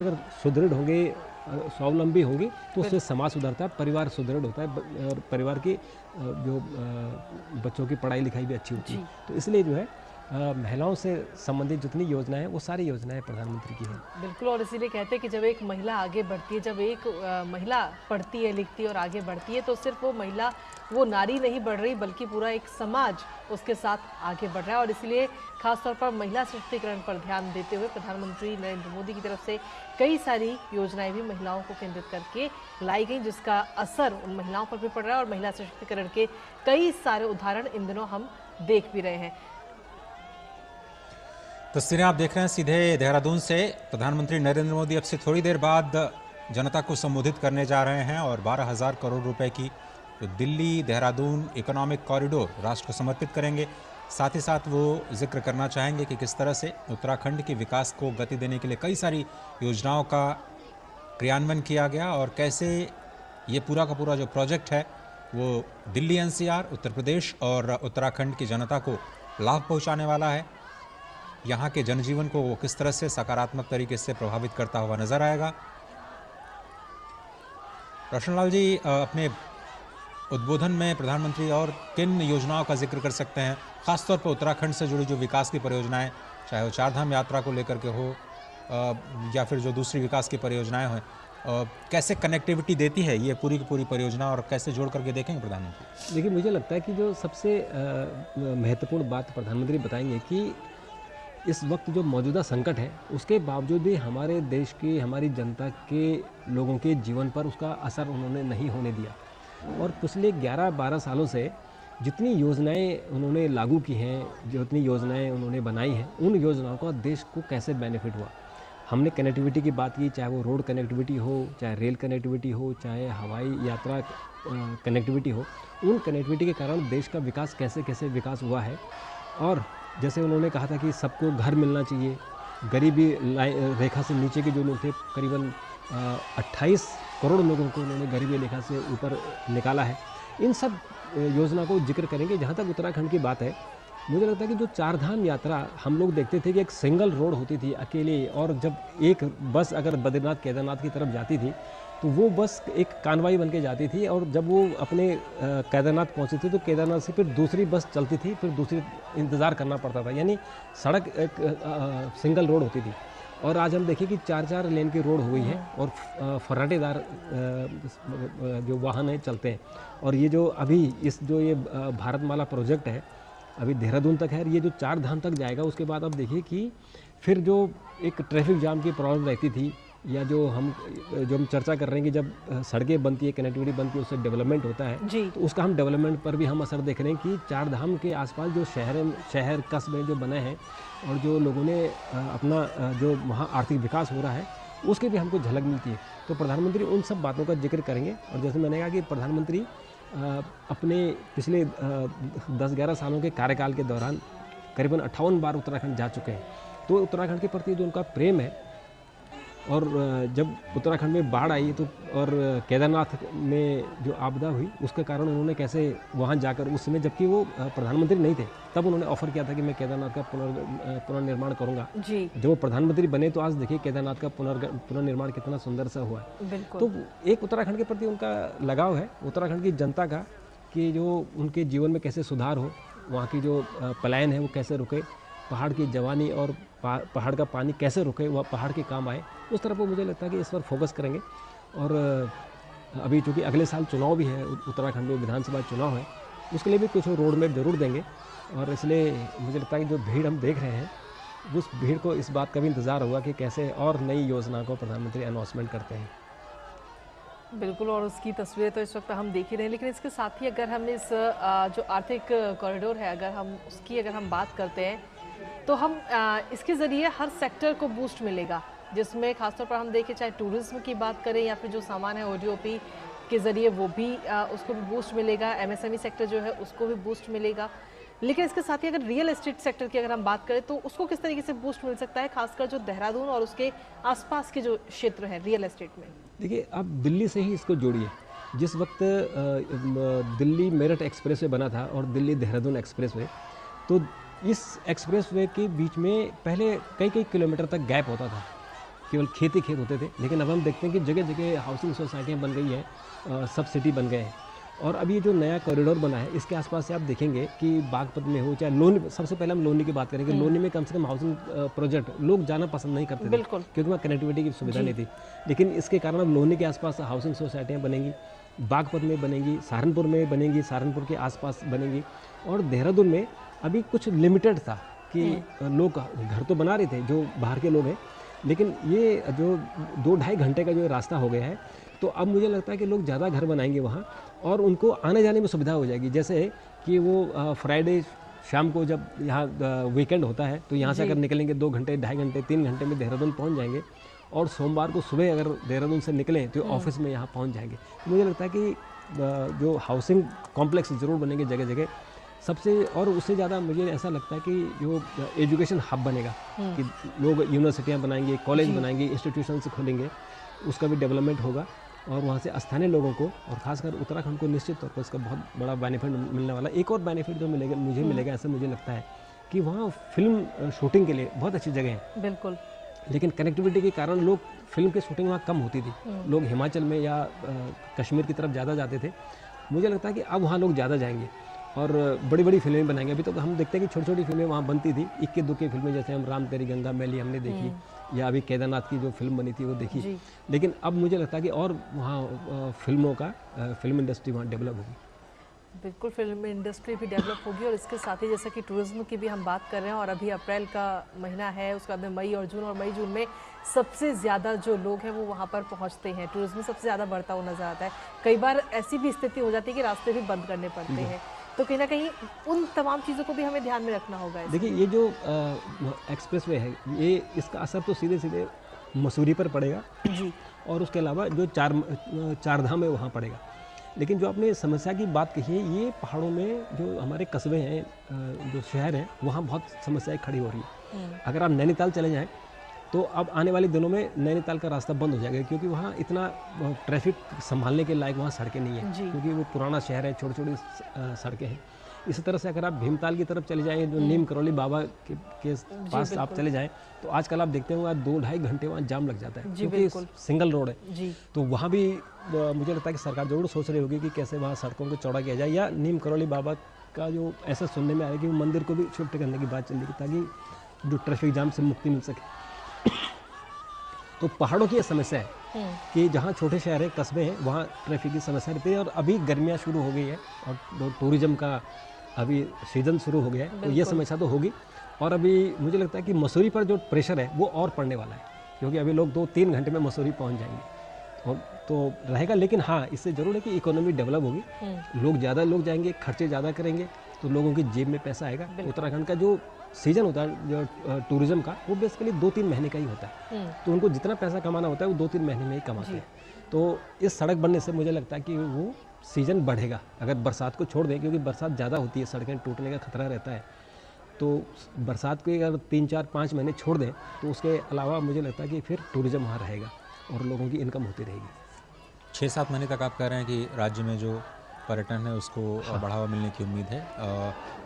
अगर सुदृढ़ होंगे, स्वावलंबी होंगे तो उससे समाज सुधरता है, परिवार सुदृढ़ होता है और परिवार की जो बच्चों की पढ़ाई लिखाई भी अच्छी होती है। तो इसलिए जो है महिलाओं से संबंधित जितनी योजनाएं हैं वो सारी योजनाएं प्रधानमंत्री की हैं। बिल्कुल। और इसीलिए कहते हैं कि जब एक महिला आगे बढ़ती है, जब एक महिला पढ़ती है, लिखती है और आगे बढ़ती है, तो सिर्फ वो महिला, वो नारी नहीं बढ़ रही, बल्कि पूरा एक समाज उसके साथ आगे बढ़ रहा है। और इसलिए खासतौर पर महिला सशक्तिकरण पर ध्यान देते हुए प्रधानमंत्री नरेंद्र मोदी की तरफ से कई सारी योजनाएं भी महिलाओं को केंद्रित करके लाई गई, जिसका असर उन महिलाओं पर भी पड़ रहा है। और महिला सशक्तिकरण के कई सारे उदाहरण इन दिनों हम देख भी रहे हैं। तस्वीरें आप देख रहे हैं सीधे देहरादून से। प्रधानमंत्री नरेंद्र मोदी अब से थोड़ी देर बाद जनता को संबोधित करने जा रहे हैं और 12,000 करोड़ रुपए की जो दिल्ली देहरादून इकोनॉमिक कॉरिडोर राष्ट्र को समर्पित करेंगे। साथ ही साथ वो जिक्र करना चाहेंगे कि किस तरह से उत्तराखंड के विकास को गति देने के लिए कई सारी योजनाओं का क्रियान्वयन किया गया और कैसे ये पूरा का पूरा जो प्रोजेक्ट है वो दिल्ली एनसीआर, उत्तर प्रदेश और उत्तराखंड की जनता को लाभ पहुँचाने वाला है। यहाँ के जनजीवन को वो किस तरह से सकारात्मक तरीके से प्रभावित करता हुआ नजर आएगा। रोशनलाल जी, अपने उद्बोधन में प्रधानमंत्री और किन योजनाओं का जिक्र कर सकते हैं, खासतौर पर उत्तराखंड से जुड़ी जो विकास की परियोजनाएं, चाहे वो चारधाम यात्रा को लेकर के हो या फिर जो दूसरी विकास की परियोजनाएं हों, कैसे कनेक्टिविटी देती है ये पूरी की पूरी परियोजना और कैसे जोड़ करके देखेंगे प्रधानमंत्री? देखिए, मुझे लगता है कि जो सबसे महत्वपूर्ण बात प्रधानमंत्री बताएंगे कि इस वक्त जो मौजूदा संकट है उसके बावजूद भी हमारे देश की, हमारी जनता के लोगों के जीवन पर उसका असर उन्होंने नहीं होने दिया। और पिछले 11-12 सालों से जितनी योजनाएं उन्होंने लागू की हैं, जितनी योजनाएं उन्होंने बनाई हैं, उन योजनाओं का देश को कैसे बेनिफिट हुआ। हमने कनेक्टिविटी की बात की, चाहे वो रोड कनेक्टिविटी हो, चाहे रेल कनेक्टिविटी हो, चाहे हवाई यात्रा कनेक्टिविटी हो, उन कनेक्टिविटी के कारण देश का विकास कैसे कैसे विकास हुआ है। और जैसे उन्होंने कहा था कि सबको घर मिलना चाहिए, गरीबी रेखा से नीचे के जो लोग थे, करीबन 28 करोड़ लोगों को उन्होंने गरीबी रेखा से ऊपर निकाला है। इन सब योजना को जिक्र करेंगे। जहाँ तक उत्तराखंड की बात है, मुझे लगता है कि जो चारधाम यात्रा हम लोग देखते थे कि एक सिंगल रोड होती थी अकेले, और जब एक बस अगर बद्रीनाथ केदारनाथ की तरफ जाती थी तो वो बस एक कानवाई बन के जाती थी, और जब वो अपने केदारनाथ पहुंचती थी तो केदारनाथ से फिर दूसरी बस चलती थी, फिर दूसरी इंतज़ार करना पड़ता था। यानी सड़क एक सिंगल रोड होती थी। और आज हम देखिए कि 4-4 लेन की रोड हो गई है और फर्राटेदार जो वाहन है चलते हैं। और ये जो अभी ये भारतमाला प्रोजेक्ट है, अभी देहरादून तक है, ये जो 4 धाम तक जाएगा, उसके बाद अब देखिए कि फिर जो एक ट्रैफिक जाम की प्रॉब्लम रहती थी, या जो हम चर्चा कर रहे हैं कि जब सड़कें बनती है, कनेक्टिविटी बनती है, उससे डेवलपमेंट होता है, तो उसका हम डेवलपमेंट पर भी हम असर देख रहे हैं कि 4 धाम के आसपास जो शहर कस्बे जो बने हैं और जो लोगों ने अपना जो वहाँ आर्थिक विकास हो रहा है, उसकी भी हमको झलक मिलती है। तो प्रधानमंत्री उन सब बातों का जिक्र करेंगे। और जैसे मैंने कहा कि प्रधानमंत्री अपने पिछले 10-11 सालों के कार्यकाल के दौरान करीबन 58 बार उत्तराखंड जा चुके हैं। तो उत्तराखंड के प्रति जो उनका प्रेम है, और जब उत्तराखंड में बाढ़ आई तो, और केदारनाथ में जो आपदा हुई, उसके कारण उन्होंने कैसे वहाँ जाकर, उस समय जबकि वो प्रधानमंत्री नहीं थे, तब उन्होंने ऑफर किया था कि मैं केदारनाथ का पुनर्निर्माण करूँगा। जब वो प्रधानमंत्री बने तो आज देखिए केदारनाथ का पुनर्निर्माण कितना सुंदर सा हुआ है। तो एक उत्तराखंड के प्रति उनका लगाव है, उत्तराखंड की जनता का, कि जो उनके जीवन में कैसे सुधार हो, वहाँ की जो पलायन है वो कैसे रुके, पहाड़ की जवानी और पहाड़ का पानी कैसे रुके, वह पहाड़ के काम आए, उस तरफ वो मुझे लगता है कि इस पर फोकस करेंगे। और अभी चूँकि अगले साल चुनाव भी है, उत्तराखंड में विधानसभा चुनाव है, उसके लिए भी कुछ रोड मैप जरूर देंगे। और इसलिए मुझे लगता है कि जो भीड़ हम देख रहे हैं, उस भीड़ को इस बात का भी इंतज़ार होगा कि कैसे और नई योजना को प्रधानमंत्री अनाउंसमेंट करते हैं। बिल्कुल। और उसकी तस्वीरें तो इस वक्त हम देख ही रहे हैं, लेकिन इसके साथ ही अगर हम इस जो आर्थिक कॉरिडोर है, अगर हम बात करते हैं, तो हम इसके ज़रिए हर सेक्टर को बूस्ट मिलेगा, जिसमें खासतौर पर हम देखें, चाहे टूरिज्म की बात करें या फिर जो सामान है ओडीओपी के ज़रिए वो भी उसको भी बूस्ट मिलेगा, एमएसएमई सेक्टर जो है उसको भी बूस्ट मिलेगा। लेकिन इसके साथ ही अगर रियल एस्टेट सेक्टर की अगर हम बात करें तो उसको किस तरीके से बूस्ट मिल सकता है, खासकर जो देहरादून और उसके आसपास के जो क्षेत्र हैं रियल एस्टेट में? देखिए, आप दिल्ली से ही इसको जोड़िए। जिस वक्त दिल्ली मेरठ एक्सप्रेसवे बना था और दिल्ली देहरादून एक्सप्रेसवे, तो इस एक्सप्रेसवे के बीच में पहले कई किलोमीटर तक गैप होता था। केवल खेत ही खेत होते थे, लेकिन अब हम देखते हैं कि जगह जगह हाउसिंग सोसाइटियाँ बन गई हैं, सब सिटी बन गए हैं। और अब ये जो नया कॉरिडोर बना है, इसके आसपास से आप देखेंगे कि बागपत में हो चाहे लोनी, सबसे पहले हम लोनी की बात करेंगे। लोनी में कम से कम हाउसिंग प्रोजेक्ट लोग जाना पसंद नहीं करते थे, बिल्कुल। क्योंकि वहाँ कनेक्टिविटी की सुविधा नहीं थी। लेकिन इसके कारण अब लोनी के आसपास हाउसिंग सोसाइटियाँ बनेंगी, बागपत में बनेंगी, सहारनपुर में बनेंगी, सहारनपुर के आसपास बनेंगी। और देहरादून में अभी कुछ लिमिटेड था कि लोग घर तो बना रहे थे जो बाहर के लोग हैं, लेकिन ये जो 2-2.5 घंटे का जो रास्ता हो गया है, तो अब मुझे लगता है कि लोग ज़्यादा घर बनाएंगे वहाँ और उनको आने जाने में सुविधा हो जाएगी। जैसे कि वो फ्राइडे शाम को जब यहाँ वीकेंड होता है, तो यहाँ से अगर निकलेंगे 2 घंटे, 2.5 घंटे, 3 घंटे में देहरादून पहुँच जाएंगे। और सोमवार को सुबह अगर देहरादून से निकलें तो ऑफिस में यहाँ पहुँच जाएंगे। मुझे लगता है कि जो हाउसिंग कॉम्प्लेक्स ज़रूर बनेंगे जगह जगह सबसे, और उससे ज़्यादा मुझे ऐसा लगता है कि जो एजुकेशन हब बनेगा, कि लोग यूनिवर्सिटियाँ बनाएंगे, कॉलेज बनाएंगे, इंस्टीट्यूशंस खोलेंगे, उसका भी डेवलपमेंट होगा। और वहाँ से स्थानीय लोगों को और खासकर उत्तराखंड को निश्चित तौर पर इसका बहुत बड़ा बेनिफिट मिलने वाला है। एक और बेनिफिट जो मिलेगा, मुझे मिलेगा, ऐसा मुझे लगता है कि वहाँ फिल्म शूटिंग के लिए बहुत अच्छी जगह है। बिल्कुल। लेकिन कनेक्टिविटी के कारण लोग फिल्म की शूटिंग वहाँ कम होती थी, लोग हिमाचल में या कश्मीर की तरफ ज़्यादा जाते थे। मुझे लगता है कि अब वहाँ लोग ज़्यादा जाएंगे और बड़ी बड़ी फिल्में बनाएंगे। अभी तो हम देखते हैं कि छोटी छोटी फिल्में वहाँ बनती थी, इक्के दुक्के फिल्में, जैसे हम राम तेरी गंगा मैली हमने देखी, या अभी केदारनाथ की जो फिल्म बनी थी वो देखी। लेकिन अब मुझे लगता है कि और वहाँ फिल्मों का फिल्म इंडस्ट्री वहाँ डेवलप होगी। बिल्कुल, फिल्म इंडस्ट्री भी डेवलप होगी और इसके साथ ही जैसा कि टूरिज्म की भी हम बात कर रहे हैं, और अभी अप्रैल का महीना है, उसके बाद में मई और जून, और मई जून में सबसे ज़्यादा जो लोग हैं वो वहाँ पर पहुँचते हैं, टूरिज्म सबसे ज़्यादा बढ़ता हुआ नजर आता है। कई बार ऐसी भी स्थिति हो जाती है कि रास्ते भी बंद करने पड़ते हैं, तो कहीं ना कहीं उन तमाम चीज़ों को भी हमें ध्यान में रखना होगा। देखिए, ये जो एक्सप्रेस वे है, ये इसका असर तो सीधे सीधे मसूरी पर पड़ेगा जी, और उसके अलावा जो चार धाम है वहाँ पड़ेगा। लेकिन जो आपने समस्या की बात कही है, ये पहाड़ों में जो हमारे कस्बे हैं, जो शहर हैं, वहाँ बहुत समस्याएं खड़ी हो रही है। अगर आप नैनीताल चले जाएं तो अब आने वाले दिनों में नैनीताल का रास्ता बंद हो जाएगा, क्योंकि वहाँ इतना ट्रैफिक संभालने के लायक वहाँ सड़कें नहीं हैं, क्योंकि वो पुराना शहर है, छोटी छोटी सड़कें हैं। इसी तरह से अगर आप भीमताल की तरफ चले जाएँ, जो नीम करौली बाबा के पास आप चले जाएँ, तो आजकल आप देखते होंगे 2-2.5 घंटे वहाँ जाम लग जाता है, क्योंकि सिंगल रोड है। तो वहाँ भी मुझे लगता है कि सरकार जरूर सोच रही होगी कि कैसे वहाँ सड़कों को चौड़ा किया जाए, या नीम करौली बाबा का जो ऐसा सुनने में आ रहा है कि वो मंदिर को भी शिफ्ट करने की बात चल रही है, ताकि जो ट्रैफिक जाम से मुक्ति मिल सके। तो पहाड़ों की यह समस्या है कि जहाँ छोटे शहर हैं, कस्बे हैं, वहाँ ट्रैफिक की समस्या रहती है। और अभी गर्मियाँ शुरू हो गई है और टूरिज्म का अभी सीज़न शुरू हो गया है, तो ये समस्या तो होगी। और अभी मुझे लगता है कि मसूरी पर जो प्रेशर है वो और पड़ने वाला है, क्योंकि अभी लोग 2-3 घंटे में मसूरी पहुँच जाएंगे, और तो रहेगा। लेकिन हाँ, इससे ज़रूर है कि इकोनॉमी डेवलप होगी, ज़्यादा लोग जाएंगे, खर्चे ज़्यादा करेंगे, तो लोगों की जेब में पैसा आएगा। उत्तराखंड का जो सीज़न होता है जो टूरिज्म का, वो बेसिकली 2-3 महीने का ही होता है, तो उनको जितना पैसा कमाना होता है वो 2-3 महीने में ही कमाते हैं। तो इस सड़क बनने से मुझे लगता है कि वो सीज़न बढ़ेगा, अगर बरसात को छोड़ दें, क्योंकि बरसात ज़्यादा होती है, सड़कें टूटने का खतरा रहता है। तो बरसात को अगर 3-4-5 महीने छोड़ दें, तो उसके अलावा मुझे लगता है कि फिर टूरिज्म वहाँ रहेगा और लोगों की इनकम होती रहेगी। 6-7 महीने तक आप कह रहे हैं कि राज्य में जो पर्यटन है उसको बढ़ावा मिलने की उम्मीद है।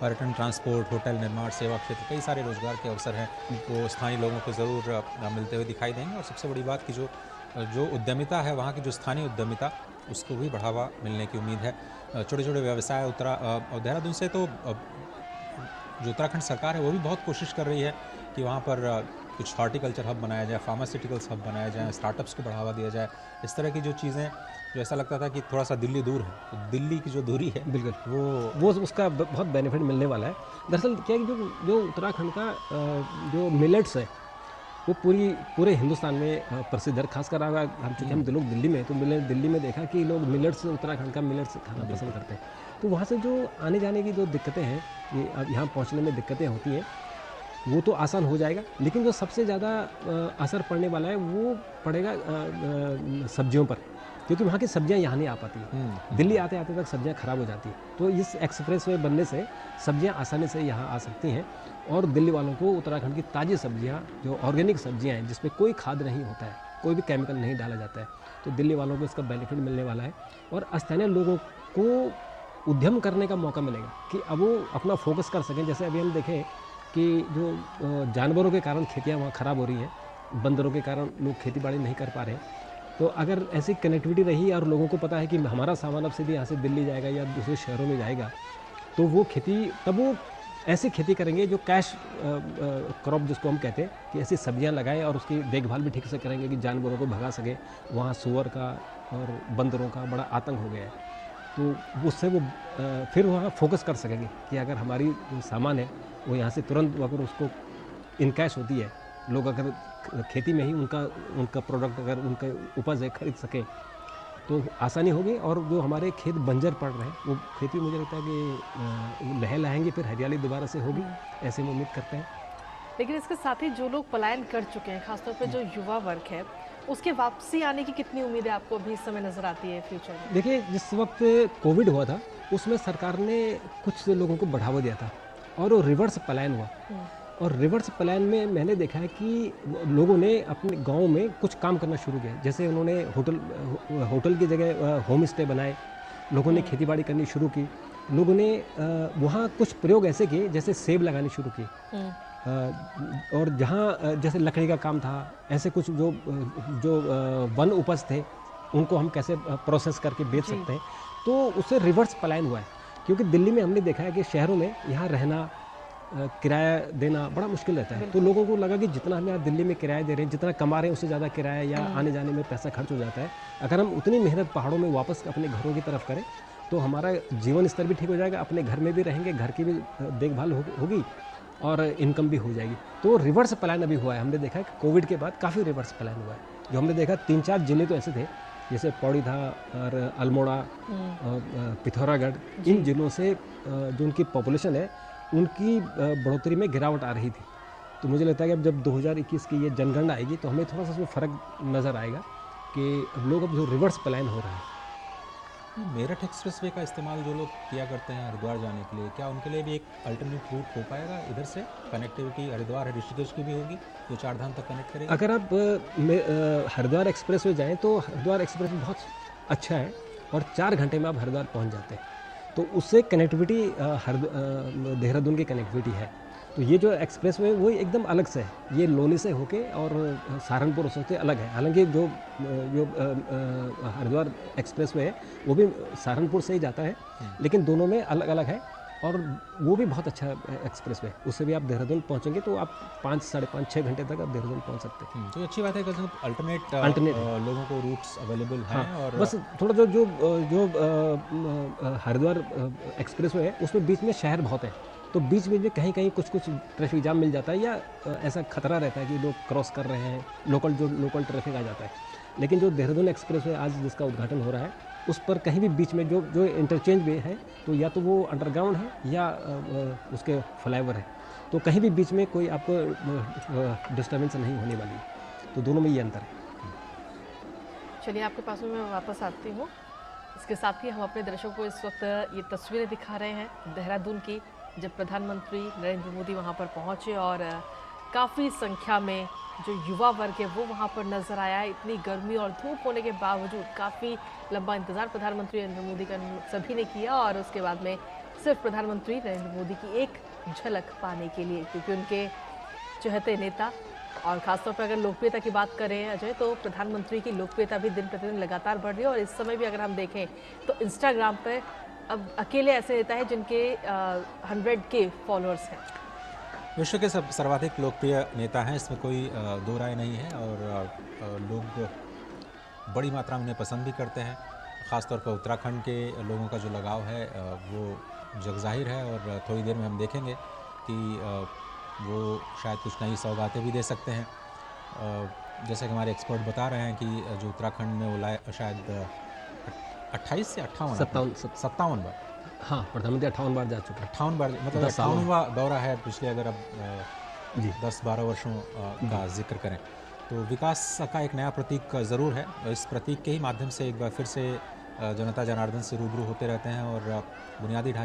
पर्यटन, ट्रांसपोर्ट, होटल निर्माण, सेवा क्षेत्र, कई सारे रोजगार के अवसर हैं वो स्थानीय लोगों को ज़रूर मिलते हुए दिखाई देंगे। और सबसे बड़ी बात कि जो उद्यमिता है, वहाँ की जो स्थानीय उद्यमिता, उसको भी बढ़ावा मिलने की उम्मीद है। छोटे छोटे व्यवसाय देहरादून से तो जो उत्तराखंड सरकार है वो भी बहुत कोशिश कर रही है कि वहाँ पर कुछ हॉर्टिकल्चर हब बनाया जाए, फार्मास्यूटिकल्स हब बनाया जाए, स्टार्टअप्स को बढ़ावा दिया जाए। इस तरह की जो चीज़ें, जो ऐसा लगता था कि थोड़ा सा दिल्ली दूर है, तो दिल्ली की जो दूरी है, बिल्कुल वो उसका बहुत बेनिफिट मिलने वाला है। दरअसल क्या है कि जो उत्तराखंड का जो मिलेट्स है वो पूरे हिंदुस्तान में प्रसिद्ध है। खासकर अगर हम लोग दिल्ली में, तो दिल्ली में देखा कि लोग मिलेट्स, उत्तराखंड का मिलेट्स खाना पसंद करते हैं। तो वहाँ से जो आने जाने की जो दिक्कतें हैं, ये अब यहाँ पहुँचने में दिक्कतें होती हैं, वो तो आसान हो जाएगा। लेकिन जो सबसे ज़्यादा असर पड़ने वाला है वो पड़ेगा सब्जियों पर, क्योंकि वहाँ की सब्जियाँ यहाँ नहीं आ पाती हैं। दिल्ली आते आते तक सब्जियाँ ख़राब हो जाती हैं। तो इस एक्सप्रेस वे बनने से सब्जियाँ आसानी से यहाँ आ सकती हैं, और दिल्ली वालों को उत्तराखंड की ताज़ी सब्जियाँ, जो ऑर्गेनिक सब्जियाँ हैं, जिसमें कोई खाद नहीं होता है, कोई भी केमिकल नहीं डाला जाता है, तो दिल्ली वालों को इसका बेनिफिट मिलने वाला है। और स्थानीय लोगों को उद्यम करने का मौका मिलेगा कि अब वो अपना फोकस कर सकें। जैसे अभी हम देखें कि जो जानवरों के कारण खेतियाँ वहाँ ख़राब हो रही हैं, बंदरों के कारण लोग खेती बाड़ी नहीं कर पा रहे हैं। तो अगर ऐसी कनेक्टिविटी रही और लोगों को पता है कि हमारा सामान अब सीधे यहाँ से दिल्ली जाएगा या दूसरे शहरों में जाएगा, तो वो खेती तब वो ऐसी खेती करेंगे जो कैश क्रॉप जिसको हम कहते हैं, कि ऐसी सब्जियां लगाएं और उसकी देखभाल भी ठीक से करेंगे कि जानवरों को भगा सके। वहाँ सुअर का और बंदरों का बड़ा आतंक हो गया है, तो उससे वो फिर वहाँ फोकस कर सकेंगे कि अगर हमारी जो सामान है वो यहाँ से तुरंत अगर उसको इनकैश होती है, लोग अगर खेती में ही उनका प्रोडक्ट अगर उनका उपज है खरीद सकें तो आसानी होगी। और जो हमारे खेत बंजर पड़ रहे हैं वो खेती मुझे लगता है कि वो लहलाएंगे, फिर हरियाली दोबारा से होगी, ऐसे में उम्मीद करते हैं। लेकिन इसके साथ ही जो लोग पलायन कर चुके हैं, खासतौर पे जो युवा वर्ग है, उसके वापसी आने की कितनी उम्मीद है आपको अभी इस समय नजर आती है फ्यूचर में? देखिए, जिस वक्त कोविड हुआ था उसमें सरकार ने कुछ लोगों को बढ़ावा दिया था और वो रिवर्स पलायन हुआ। और रिवर्स पलायन में मैंने देखा है कि लोगों ने अपने गांव में कुछ काम करना शुरू किया। जैसे उन्होंने होटल की जगह होम स्टे बनाए, लोगों ने खेती बाड़ी करनी शुरू की, लोगों ने वहाँ कुछ प्रयोग ऐसे किए जैसे सेब लगाने शुरू किए। और जहाँ जैसे लकड़ी का काम था, ऐसे कुछ जो वन उपज थे उनको हम कैसे प्रोसेस करके बेच सकते हैं, तो उससे रिवर्स पलायन हुआ है। क्योंकि दिल्ली में हमने देखा है कि शहरों में यहाँ रहना, किराया देना बड़ा मुश्किल रहता है। तो लोगों को लगा कि जितना हम यहाँ दिल्ली में किराया दे रहे हैं, जितना कमा रहे हैं उससे ज़्यादा किराया या आने जाने में पैसा खर्च हो जाता है। अगर हम उतनी मेहनत पहाड़ों में वापस अपने घरों की तरफ करें तो हमारा जीवन स्तर भी ठीक हो जाएगा, अपने घर में भी रहेंगे, घर की भी देखभाल होगी और इनकम भी हो जाएगी। तो रिवर्स पलायन अभी हुआ है। हमने देखा है कि कोविड के बाद काफ़ी रिवर्स पलायन हुआ है। जो हमने देखा 3-4 जिले तो ऐसे थे, जैसे पौड़ी था और अल्मोड़ा, पिथौरागढ़, इन जिलों से जो उनकी पॉपुलेशन है उनकी बढ़ोतरी में गिरावट आ रही थी। तो मुझे लगता है कि अब जब 2021 की ये जनगणना आएगी तो हमें थोड़ा सा उसमें फ़र्क नज़र आएगा कि लोग अब जो रिवर्स पलायन हो रहा है। मेरठ एक्सप्रेसवे का इस्तेमाल जो लोग किया करते हैं हरिद्वार जाने के लिए, क्या उनके लिए भी एक अल्टरनेट रूट हो पाएगा? इधर से कनेक्टिविटी हरिद्वार है, ऋषिकेश की भी होगी जो 4 धाम तक कनेक्ट करेगी। अगर आप हरिद्वार एक्सप्रेसवे जाएँ तो हरिद्वार एक्सप्रेसवे बहुत अच्छा है और 4 घंटे में आप हरिद्वार पहुँच जाते हैं। तो उससे कनेक्टिविटी देहरादून की कनेक्टिविटी है। तो ये जो एक्सप्रेसवे है वो एकदम अलग से है, ये लोनी से होके और सहारनपुर से अलग है। हालांकि जो हरिद्वार एक्सप्रेसवे है वो भी सहारनपुर से ही जाता है, लेकिन दोनों में अलग अलग है और वो भी बहुत अच्छा एक्सप्रेसवे है। उससे भी आप देहरादून पहुंचेंगे तो आप 5, साढ़े 5, 6 घंटे तक आप देहरादून पहुंच सकते हैं। तो अच्छी बात है कि अल्टरनेट लोगों को रूट्स अवेलेबल हैं। हाँ, और बस थोड़ा जो हरिद्वार एक्सप्रेसवे है उसमें बीच में शहर बहुत है, तो बीच में कहीं कहीं कुछ ट्रैफिक जाम मिल जाता है या ऐसा खतरा रहता है कि लोग क्रॉस कर रहे हैं, लोकल ट्रैफिक आ जाता है। लेकिन जो देहरादून एक्सप्रेसवे आज जिसका उद्घाटन हो रहा है उस पर कहीं भी बीच में जो इंटरचेंज वे है तो या तो वो अंडरग्राउंड है या उसके फ्लाईओवर है, तो कहीं भी बीच में कोई आपको डिस्टर्बेंस नहीं होने वाली, तो दोनों में ये अंतर है। चलिए, आपके पास में मैं वापस आती हूँ। इसके साथ ही हम अपने दर्शकों को इस वक्त ये तस्वीरें दिखा रहे हैं देहरादून की, जब प्रधानमंत्री नरेंद्र मोदी वहाँ पर पहुँचे और काफ़ी संख्या में जो युवा वर्ग है वो वहाँ पर नजर आया है। इतनी गर्मी और धूप होने के बावजूद काफ़ी लंबा इंतज़ार प्रधानमंत्री नरेंद्र मोदी का सभी ने किया और उसके बाद में सिर्फ प्रधानमंत्री नरेंद्र मोदी की एक झलक पाने के लिए, क्योंकि उनके चहेते नेता और ख़ासतौर पर अगर लोकप्रियता की बात करें अजय, तो प्रधानमंत्री की लोकप्रियता भी दिन प्रतिदिन लगातार बढ़ रही है। और इस समय भी अगर हम देखें तो इंस्टाग्राम पर अब अकेले ऐसे नेता है जिनके 100K फॉलोअर्स हैं। विश्व के सर्वाधिक लोकप्रिय नेता हैं, इसमें कोई दो राय नहीं है। और लोग बड़ी मात्रा में उन्हें पसंद भी करते हैं। ख़ासतौर पर उत्तराखंड के लोगों का जो लगाव है वो जगज़ाहिर है। और थोड़ी देर में हम देखेंगे कि वो शायद कुछ नई सौगातें भी दे सकते हैं। जैसे कि हमारे एक्सपर्ट बता रहे हैं कि जो उत्तराखंड में वो शायद 28 से 57 बार, हाँ, प्रधानमंत्री 58 बार जा चुके हैं। 58 बार, मतलब 58वां दौरा है पिछले अगर अब 10-12 वर्षों का जिक्र करें तो विकास का एक नया प्रतीक ज़रूर है। इस प्रतीक के ही माध्यम से एक बार फिर से जनता जनार्दन से रूबरू होते रहते हैं और बुनियादी ढांचे